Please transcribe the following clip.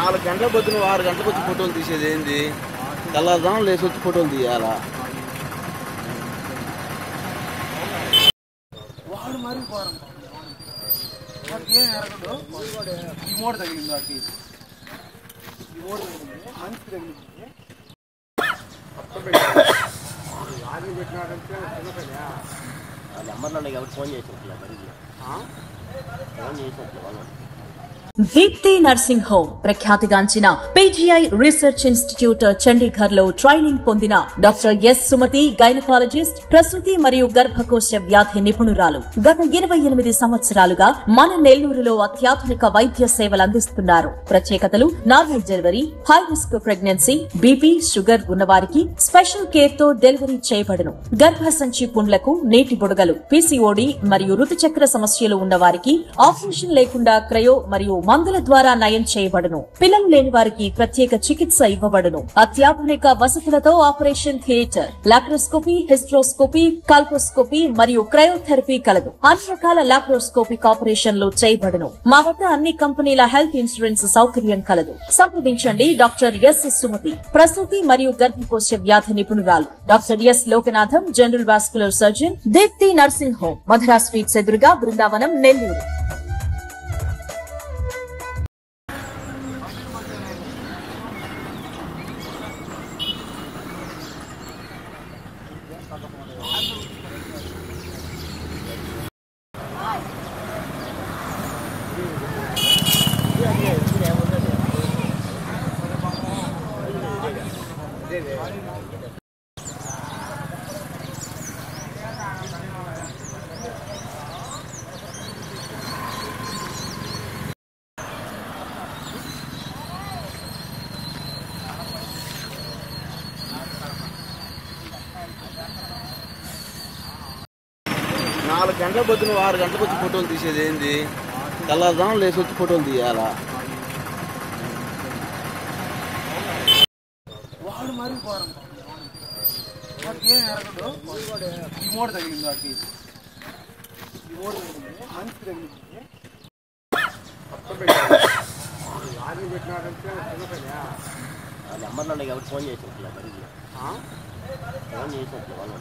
4 గంటల పొద్దున 6 గంటలకు వచ్చి ఫోటోలు తీసేది ఏంది? తెల్లారుదాం లేచి వచ్చి ఫోటోలు తీయాలా? వాడు మరి వాడికి ఏం ఎరగదు. ఈ మోడ తగిలింది వాడికి, ఈ మోడ తగిలింది, మంచి తగిలింది. నెంబర్లో ఎవరు ఫోన్ చేసినట్లే మరి ఫోన్ చేసినట్లే వాళ్ళు. దీప్తి నర్సింగ్ హోమ్ ప్రఖ్యాతిగాంచిన పీజీఐ రీసెర్చ్ ఇన్స్టిట్యూట్ చండీగఢ్ లో ట్రైనింగ్ పొందిన డాక్టర్ ఎస్ సుమతి గైనకాలజిస్ట్, ప్రసూతి మరియు గర్భకోశ వ్యాధి నిపుణురాలు. గత 28 సంవత్సరాలుగా మన నెల్లూరులో అత్యాధునిక వైద్య సేవలు అందిస్తున్నారు. ప్రత్యేకతలు: normal delivery, high risk pregnancy, BP, sugar ఉన్నవారికి స్పెషల్ కేర్ తో డెలివరీ చేయబడును. గర్భసంచి పుండ్లకు, నీటి బుడగలు, పీసీఓడి మరియు ఋతుచక్ర సమస్యలు ఉన్నవారికి ఆపరేషన్ లేకుండా క్రయో మరియు మందుల ద్వారా నయం చేయబడును. పిల్లలు లేని వారికి ప్రత్యేక చికిత్స ఇవ్వబడును. అత్యాధునిక వసతులతో operation theatre, laparoscopy, hysteroscopy, colposcopy మరియు క్రయోథెరపీ కలదు. అన్ని రకాల లాప్రోస్కోపిక్ ఆపరేషన్లు చేయబడును. మా వద్ద అన్ని కంపెనీల హెల్త్ ఇన్సూరెన్స్ సౌకర్యం కలదు. సంప్రదించండి డాక్టర్ ఎస్ సుమతి, ప్రసూతి మరియు గర్భకోశ వ్యాధి నిపుణురాలు. Doctor S Lokanatham, general vascular surgeon, Deepthi nursing home, Madhura sweets ఎదురుగా, బృందావనం, నెల్లూరు. నాలుగు గంటల పొద్దున 6 గంటలకు వచ్చి ఫోటోలు తీసేది ఏంది? తెల్లారుదాం లేచి వచ్చి ఫోటోలు తీయాలా? వాడు మరి వాడికి ఏం ఎరగదు. ఈ మోడ తగిలింది వాడికి, ఈ మోడ తగిలింది, మంచి తగిలింది. నెంబర్లో ఎవరు ఫోన్ చేసినట్లే మరి ఫోన్ చేసినట్లే వాళ్ళు.